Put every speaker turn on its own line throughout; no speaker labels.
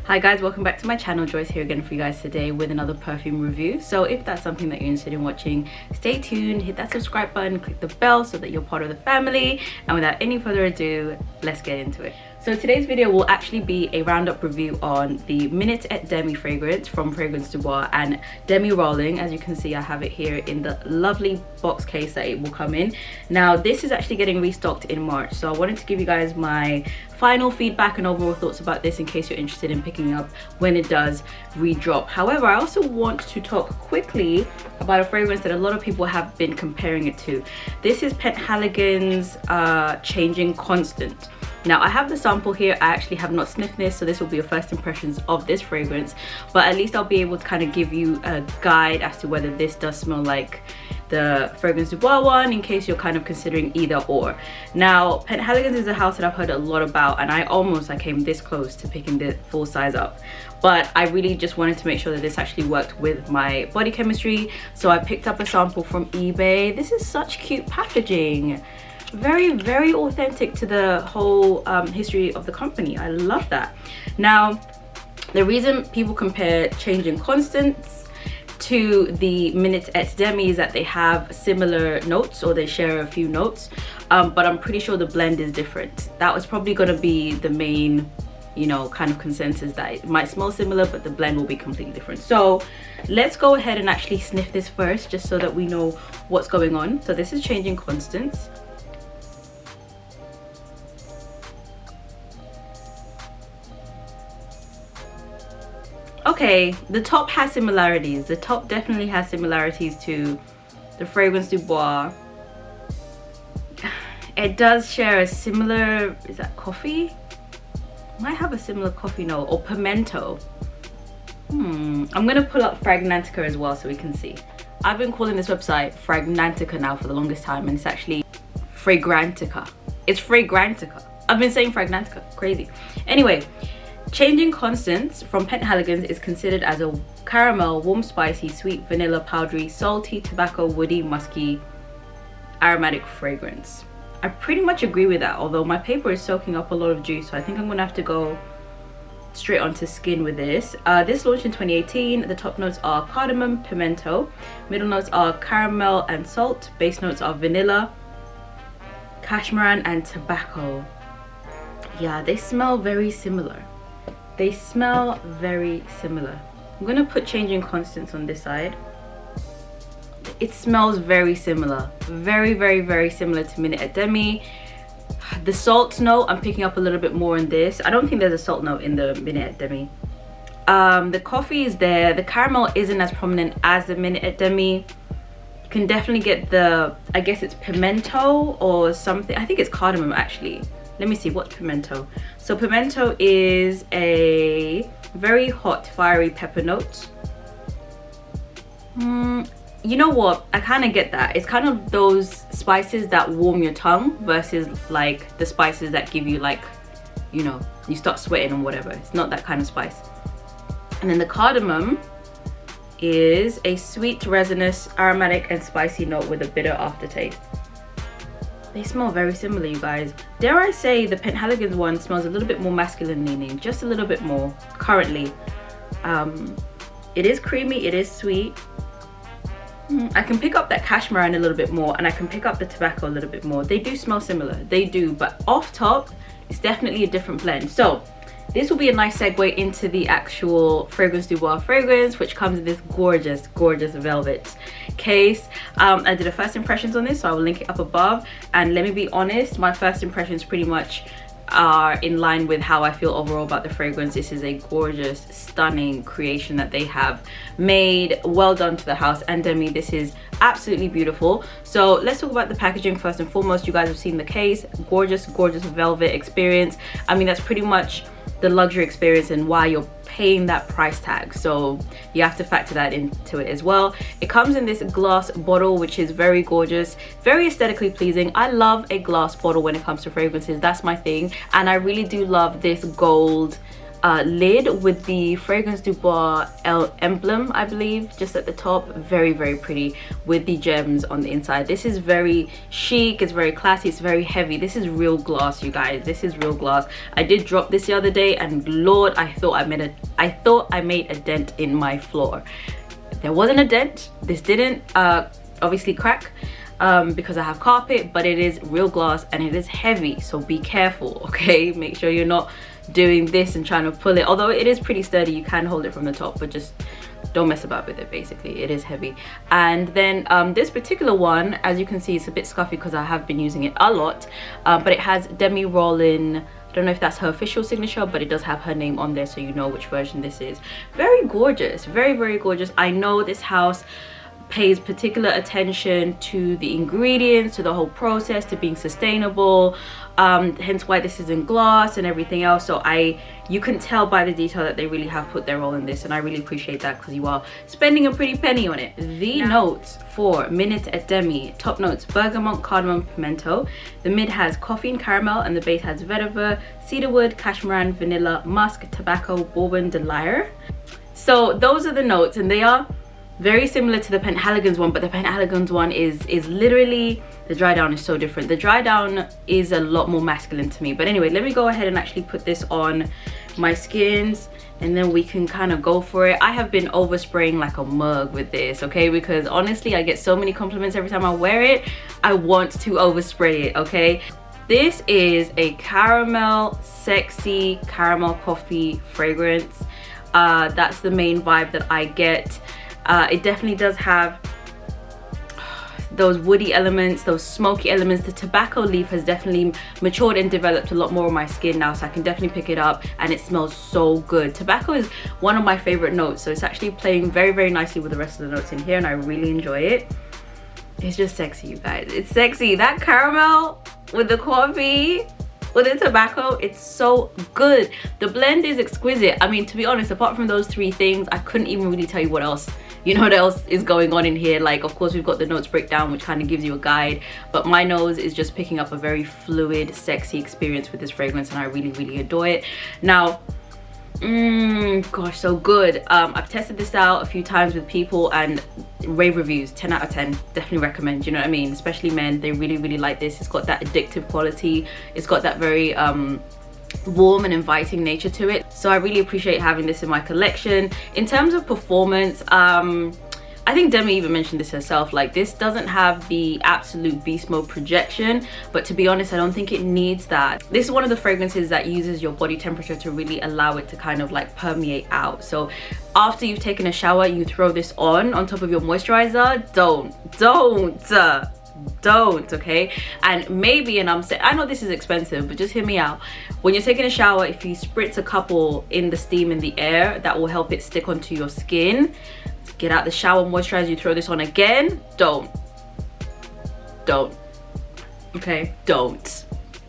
Hi guys, welcome back to my channel. Joyce here again for you guys today with another perfume review. So if that's something that you're interested in watching, stay tuned, hit that subscribe button, click the bell so that you're part of the family. And without any further ado, let's get into it. So today's video will actually be a roundup review on the MINUIT Et Demi fragrance from Fragrance Du Bois and Demi Rolling. As you can see, I have it here in the lovely box case that it will come in. Now this is actually getting restocked in March, so I wanted to give you guys my final feedback and overall thoughts about this in case you're interested in picking up when it does redrop. However, I also want to talk quickly about a fragrance that a lot of people have been comparing it to. This is Penhaligons Changing Constance. Now I have the sample here. I actually have not sniffed this, so this will be your first impressions of this fragrance, but at least I'll be able to kind of give you a guide as to whether this does smell like the Fragrance Du Bois one, in case you're kind of considering either or. Now Penhaligons is a house that I've heard a lot about, and I came this close to picking the full size up, but I really just wanted to make sure that this actually worked with my body chemistry, so I picked up a sample from eBay. This is such cute packaging, very authentic to the whole history of the company. I love that. Now the reason people compare Changing Constance to the MINUIT Et Demi is that they have similar notes, or they share a few notes, but I'm pretty sure the blend is different. That was probably going to be the main, you know, kind of consensus, that it might smell similar but the blend will be completely different. So let's go ahead and actually sniff this first, just so that we know what's going on. So this is Changing Constance. Okay, the top has similarities. The top definitely has similarities to the Fragrance Du Bois. It does share a similar, is that coffee? Might have a similar coffee note, or pimento. I'm gonna pull up Fragrantica as well so we can see. I've been calling this website Fragrantica now for the longest time, and it's actually Fragrantica. It's Fragrantica. I've been saying Fragrantica, crazy. Anyway, Changing Constance from Penhaligons is considered as a caramel, warm, spicy, sweet, vanilla, powdery, salty, tobacco, woody, musky, aromatic fragrance. I pretty much agree with that, although my paper is soaking up a lot of juice, so I think I'm gonna have to go straight onto skin with this. This launched in 2018. The top notes are cardamom, pimento. Middle notes are caramel and salt. Base notes are vanilla, cashmeran, and tobacco. Yeah, they smell very similar. They smell very similar. I'm gonna put Changing Constance on this side. It smells very similar. Very similar to MINUIT Et Demi. The salt note, I'm picking up a little bit more in this. I don't think there's a salt note in the MINUIT Et Demi. The coffee is there. The caramel isn't as prominent as the MINUIT Et Demi. You can definitely get the, I guess it's pimento or something. I think it's cardamom actually. Let me see, what's pimento? So pimento is a very hot, fiery pepper note. You know what? I kind of get that. It's kind of those spices that warm your tongue versus like the spices that give you, like, you know, you start sweating or whatever. It's not that kind of spice. And then the cardamom is a sweet, resinous, aromatic and spicy note with a bitter aftertaste. They smell very similar, you guys. Dare I say the Penhaligons one smells a little bit more masculine leaning, just a little bit more currently. It is creamy, it is sweet. I can pick up that cashmeran a little bit more, and I can pick up the tobacco a little bit more. They do smell similar, they do, but off top, it's definitely a different blend. So this will be a nice segue into the actual Fragrance Du Bois fragrance, which comes in this gorgeous velvet case. I did a first impressions on this, so I will link it up above. And let me be honest, my first impressions pretty much are in line with how I feel overall about the fragrance. This is a gorgeous, stunning creation that they have made. Well done to the house and Demi. This is absolutely beautiful. So let's talk about the packaging first and foremost. You guys have seen the case. Gorgeous velvet experience. I mean, that's pretty much the luxury experience and why you're paying that price tag, so you have to factor that into it as well. It comes in this glass bottle, which is very gorgeous, very aesthetically pleasing. I love a glass bottle when it comes to fragrances. That's my thing. And I really do love this gold lid with the Fragrance Du Bois emblem, I believe, just at the top. Very, very pretty with the gems on the inside. This is very chic, it's very classy, it's very heavy. This is real gloss, you guys. This is real gloss. I did drop this the other day, and Lord, I thought I made a dent in my floor. There wasn't a dent. This didn't obviously crack because I have carpet, but it is real gloss and it is heavy, so be careful, okay? Make sure you're not doing this and trying to pull it. Although it is pretty sturdy, you can hold it from the top, but just don't mess about with it. Basically, it is heavy. And then this particular one, as you can see, it's a bit scuffy because I have been using it a lot, but it has Demi Rollin. I don't know if that's her official signature, but it does have her name on there, so you know which version this is. Very gorgeous, very, very gorgeous. I know this house pays particular attention to the ingredients, to the whole process, to being sustainable, hence why this is in gloss and everything else. So you can tell by the detail that they really have put their all in this, and I really appreciate that because you are spending a pretty penny on it. The notes for Minute et Demi: top notes bergamot, cardamom, pimento. The mid has coffee and caramel, and the base has vetiver, cedarwood, cashmeran, vanilla, musk, tobacco, bourbon de lyre. So those are the notes, and they are very similar to the Penhaligons one, but the Penhaligons one is literally, the dry down is so different. The dry down is a lot more masculine to me. But anyway, let me go ahead and actually put this on my skins, and then we can kind of go for it. I have been overspraying like a mug with this, okay, because honestly I get so many compliments every time I wear it. I want to overspray it, okay. This is a caramel, sexy caramel coffee fragrance. That's the main vibe that I get. It definitely does have those woody elements, those smoky elements. The tobacco leaf has definitely matured and developed a lot more on my skin now, so I can definitely pick it up, and it smells so good. Tobacco is one of my favorite notes, so it's actually playing very, very nicely with the rest of the notes in here, and I really enjoy it. It's just sexy, you guys. It's sexy. That caramel with the coffee, with the tobacco, it's so good. The blend is exquisite. I mean, to be honest, apart from those three things, I couldn't even really tell you what else, you know, what else is going on in here. Like, of course, we've got the notes breakdown, which kind of gives you a guide, but my nose is just picking up a very fluid, sexy experience with this fragrance, and I really, really adore it. Now, gosh, so good. I've tested this out a few times with people, and rave reviews, 10 out of 10. Definitely recommend, you know what I mean? Especially men, they really, really like this. It's got that addictive quality. It's got that very warm and inviting nature to it. So I really appreciate having this in my collection. In terms of performance, I think Demi even mentioned this herself, like, this doesn't have the absolute beast mode projection, but to be honest, I don't think it needs that. This is one of the fragrances that uses your body temperature to really allow it to kind of like permeate out. So after you've taken a shower, you throw this on top of your moisturizer. Don't, okay? And maybe, and I'm saying, I know this is expensive, but just hear me out. When you're taking a shower, if you spritz a couple in the steam, in the air, that will help it stick onto your skin. Get out the shower, moisturize, you throw this on again. Don't, okay?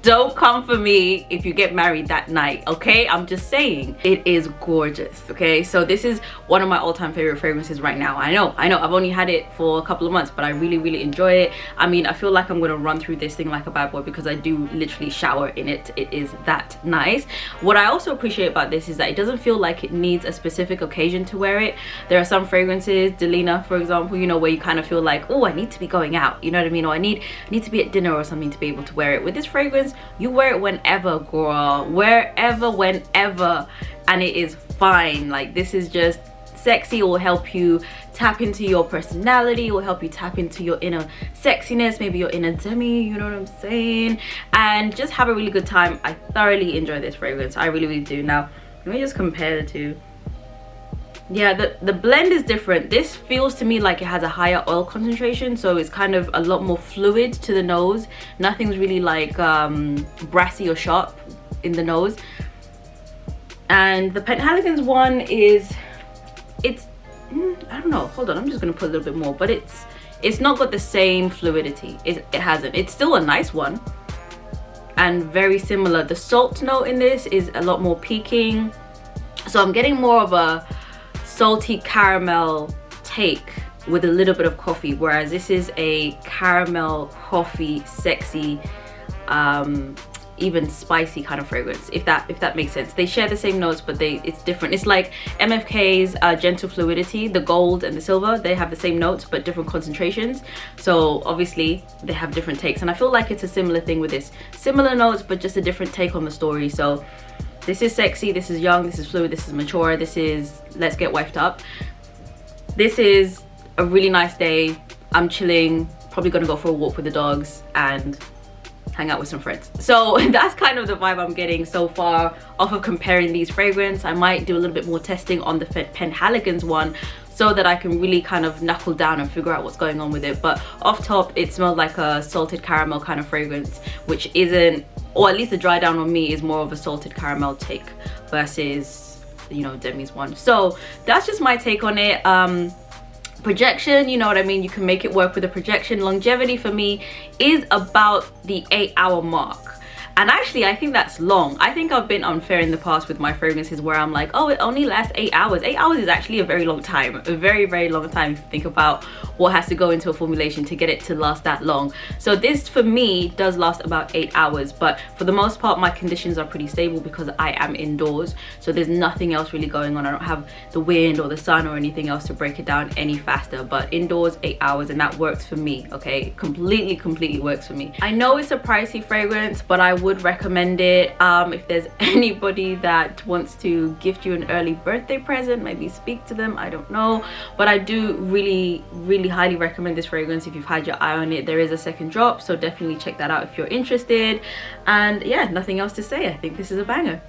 Don't come for me if you get married that night, okay? I'm just saying, it is gorgeous, okay? So this is one of my all-time favorite fragrances right now. I know, I've only had it for a couple of months, but I really, really enjoy it. I mean, I feel like I'm gonna run through this thing like a bad boy because I do literally shower in it. It is that nice. What I also appreciate about this is that it doesn't feel like it needs a specific occasion to wear it. There are some fragrances, Delina, for example, you know, where you kind of feel like, oh, I need to be going out, you know what I mean? Or I need to be at dinner or something to be able to wear it. With this fragrance, you wear it whenever, girl, wherever, whenever, and it is fine. Like, this is just sexy. It will help you tap into your personality. It will help you tap into your inner sexiness, maybe your inner Demi, you know what I'm saying, and just have a really good time. I thoroughly enjoy this fragrance. I really, really do. Now, let me just compare the two. Yeah, the blend is different. This feels to me like it has a higher oil concentration, so it's kind of a lot more fluid to the nose. Nothing's really like brassy or sharp in the nose. And the Penhaligons one is, I don't know, hold on, I'm just gonna put a little bit more, but it's not got the same fluidity. It hasn't. It's still a nice one and very similar. The salt note in this is a lot more peaking, so I'm getting more of a salty caramel take with a little bit of coffee, whereas this is a caramel coffee sexy even spicy kind of fragrance, if that makes sense. They share the same notes, but it's different. It's like MFK's Gentle Fluidity, the gold and the silver, they have the same notes but different concentrations, so obviously they have different takes, and I feel like it's a similar thing with this. Similar notes but just a different take on the story. So this is sexy, this is young, this is fluid, this is mature, this is let's get wifed up. This is a really nice day, I'm chilling, probably gonna go for a walk with the dogs and hang out with some friends. So that's kind of the vibe I'm getting so far off of comparing these fragrances. I might do a little bit more testing on the Penhaligons one so that I can really kind of knuckle down and figure out what's going on with it. But off top, it smelled like a salted caramel kind of fragrance, which isn't, or at least the dry down on me is more of a salted caramel take versus, you know, Demi's one. So that's just my take on it. Projection, you know what I mean, you can make it work with a projection. Longevity for me is about the 8-hour mark, and actually I think that's long. I think I've been unfair in the past with my fragrances where I'm like, oh, it only lasts 8 hours. 8 hours is actually a very long time, a very, very long time if you think about what has to go into a formulation to get it to last that long. So this for me does last about 8 hours, but for the most part my conditions are pretty stable because I am indoors, so there's nothing else really going on. I don't have the wind or the sun or anything else to break it down any faster, but indoors 8 hours, and that works for me. Okay, completely works for me. I know it's a pricey fragrance, but I would recommend it. If there's anybody that wants to gift you an early birthday present, maybe speak to them, I don't know, but I do really highly recommend this fragrance. If you've had your eye on it, there is a second drop, so definitely check that out if you're interested. And yeah, nothing else to say, I think this is a banger.